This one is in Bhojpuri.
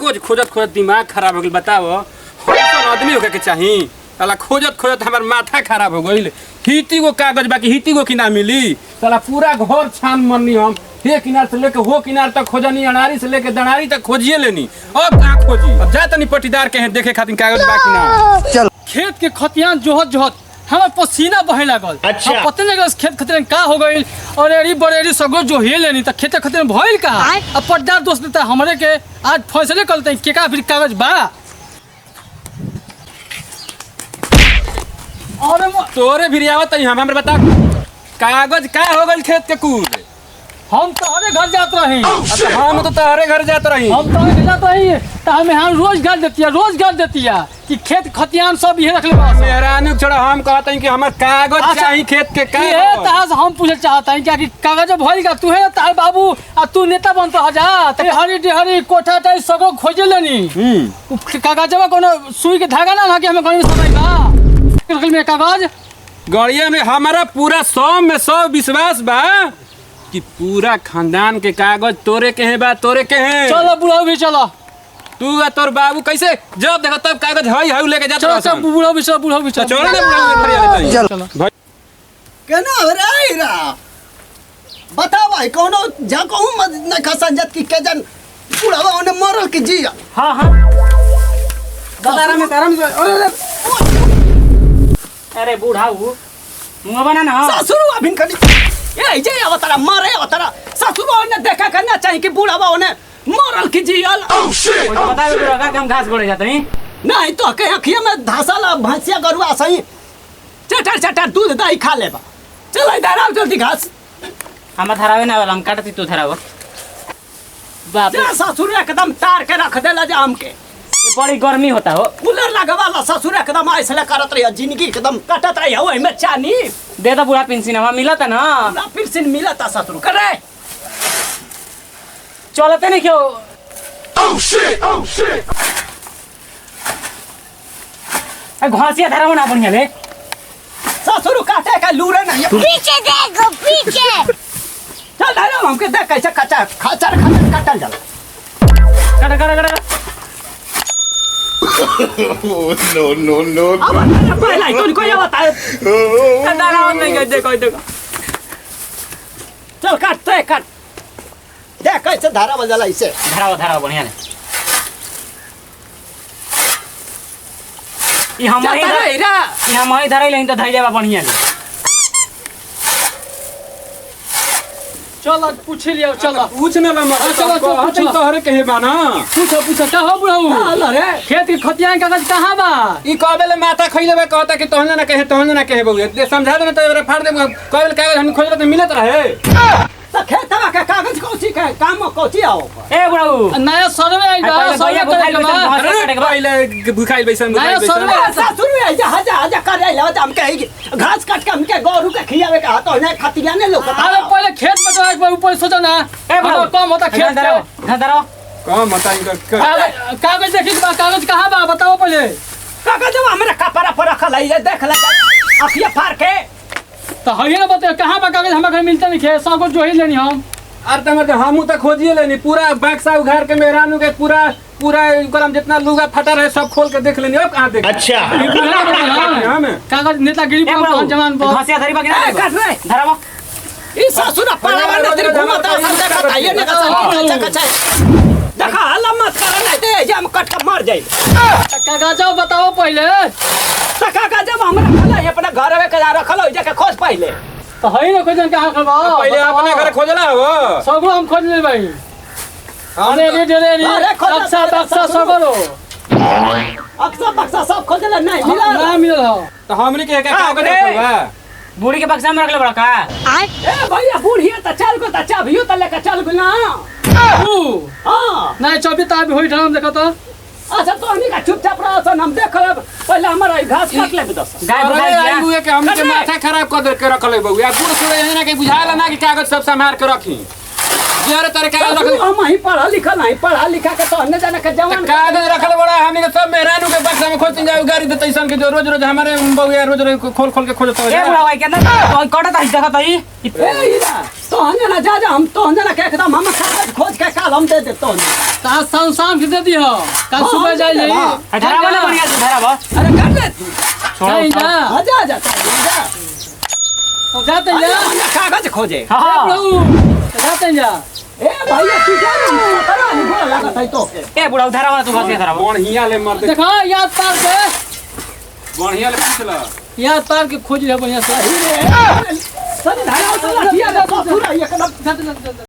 कागज खोजत खोजत दिमाग खराब हो गइल। बताओ कौन आदमी होके के चाही? साला खोजत खोजत हमार माथा खराब हो गइल। हिती गो कागज बाकी हिती गो की ना मिली। साला पूरा घर छान मरनी हम। हे किनार से लेके हो किनार तक खोजनी, अनारी से लेके दनारी तक खोजिए लेनी। अब कहाँ खोजी? अब जा तनी पट्टीदार के देखे खातिर कागज बाकी ना। चल खेत के खतियान जोहत जोहत हमार पसीना बहे लागल। अच्छा। हम पता नहीं खेत खतियान का हो गइल और एड़ी बड़ेड़ी सगो जो हे लेनी त खेत खतियान भइल का। अब पट्टीदार दोस्त देता हमरे के आज फैसले करते के का फिर कागज बा। अरे तोरे भी आवत है हमरे बता कागज का हो गइल खेत के कुल? हम तोहरे घर जात रही। हम तो तोहरे घर जात रही। हम तोहरे घर जात रही त हमें हम रोज घर देतिया कि खेत खतियान सब ये रख ले बस। मेहरानू छोड़ा हम कहत हई कि हमर कागज चाहिए खेत के का। ये तहां से हम पूछे चाहता है क्या कि कागज भइल का तू है तार बाबू आ तू नेता बनत ह जा ते हरी कोठा टाई सगो खोजे लेनी। कागजवा कोनो सुई के धागा ना कि हमें कहीं समय बा रख में कागज गड़िया में हमारा पूरा 100 में 100 विश्वास बा कि पूरा खानदान के कागज तोरे के है बा, तोरे के है। चलो बुढ़ाऊ भी चलो। तू और तोर बाबू कैसे जब देखो तब कागज हई हई लेके जात चलो सब बुढ़ाऊ भी चलो चलो ना बुढ़ाऊ चल। भाई केना रे रा बताओ भाई कोनो जा कहूं मत न खसंजत की के जन बुढ़ावा ओने मरल की जी। हां हां गदारा में करम अरे बुढ़ाऊ मुंह बना ना ससुर अभिन खनी ए जे अवतारा मारे अवतारा ससुर ओने देखा करना चाहिए कि बुढ़ावा ओने मरल की जी। बता दे बुढ़ा का हम घास गोड़े जाते हैं नहीं तो के अखिया में धासल भैंसिया गरुआ सही चटर चटर दूध दही खा लेबा। चल इधर आओ जल्दी घास। हम धरावे ना वाला हम काटती तू धराव बाप जा ससुर एकदम तार के रख देला जा हमके। ये बड़ी गर्मी होता हो। कूलर लगवाला ससुर एकदम ऐसे करत रही जिंदगी एकदम कटत रही ओए में चानी दे दो बुढ़ा पेंशन हवा मिला था ना ना फिर से मिला था ससुर करे चलते नहीं क्यों। घासिया धराव ना बढ़िया ले ससुर काटे का लूरे नहीं। पीछे देखो पीछे। चल धरो हमके देख कैसे कचा खचर खचर कटल जाला। कट कट कट no. अब पहला तो कोई बता धराव नहीं गए देखो देखो चल काटते काट देख कैसे धारा बजला इसे धराव बढ़िया ले ये हमारे धराई लें तो धैर्य बढ़िया ले। चलो पूछ लियो चलो पूछने बा चलो पूछो तोहरे के है बा ना। पूछो का हो बुढ़ाऊ अरे खेत के खतियान कागज कहाँ बा। ई कबेले माथा खइले बा कहता कि तोहने ना कहे बउए दे समझा दे तो फाड़ दे कबेले कागज हम खोजले तो मिलत रहे। तो खेतवा के कागज कोची के काम कोची आओ ए बुढ़ाऊ नया सर्वे आई बा सर्वे पहले भुखाइल बैसन नया सर्वे ससुर में जा जा करे ला हम के घास काट के हमके गोरू के खियावे का तो ने खतिया ने लोग अरे पहले खेत में जाए ऊपर सोचो ना ए बुढ़ाऊ कम होता खेत धरो कम होता इनका कागज देखी कागज कहाँ बा बताओ पहले। कागज हमरा कपड़ा पर रखल है देख ले अखिया फाड़ के तो हइए ना बताओ कहाँ बा कागज हमरा घर मिलता नहीं खे सब जो ही लेनी हम। अरे तमर हमू तो खोजिए लेनी पूरा बक्सा उघार के मेहरानू के पूरा कलम जितना लुगा फटा रहे सब खोल के देख लेनी। अब कहाँ देख अच्छा कागज नेतागिरी पर जमान घासिया धरी बाकी ना काट रे धरावा ई ससुर पड़ावा ने तेरे घुमाता सब देखा ये ने कसा कचा देखा हल्ला मत कर नहीं दे जे हम कट के मर जाई। कागज बताओ पहले तो कागज हमरा खला अपना घर में कजा रखल हो जाके खोज पहले तो हई ना खोजन कहाँ खबा पहले अपने घर खोजला हो सगरो हम खोज ले भाई। अरे रे बक्सा सगरो अक्सर बक्सा सब खोजला नहीं मिला ना मिलल हो तो हमनी के कागज रखलवा बूढ़ी के बक्सा में रख ले बड़ा का। ए भैया बूढ़ी है त चल गो त चाबियो त लेके चल गो ना। हां नहीं चौबी ताब होई ठाम देखो तो अच्छा तो हमनी का चुपचाप रह हम देख ले पहले हमारा घास काट ले दस गाय अरे बुए के हमनी के माथा खराब कर दे के रखले बउआ गुड़ सुड़े ना के बुझाला ना कि कागज सब संभाल के रखी जरे तारे कागज रख हम ही पढ़ा लिखा नहीं पढ़ा लिखा के तो अन्य जाने के जवान कागज रखले बड़ा हमनी के सब मेहरानू के बक्सा में खोज जाओ गाड़ी देते सन के जो रोज रोज हमारे बउआ रोज रोज खोल खोल के खोजता ए है। बुढ़ा भाई केना कोटा ताई देखा ताई ए हीरा तो ना जा हम तो ना के एकदम हम कागज खोज के काल हम दे दे तो ता शाम के दे दियो कल सुबह जाई जाई धरा वाला बढ़िया से धरा बा अरे कर ले तू जाई जा जा तो जाते जा कागज खोजे हां प्रभु जाते जा ए भैया तू जा पता नहीं बोला लागत है तो ए बुढ़ा धरा वाला तू घसे धरा बढ़िया ले मर दे देखा याद पार के बढ़िया ले पूछ ल याद पार के खोज ले बढ़िया से सनी धारा तो लाठिया दे पूरा एकदम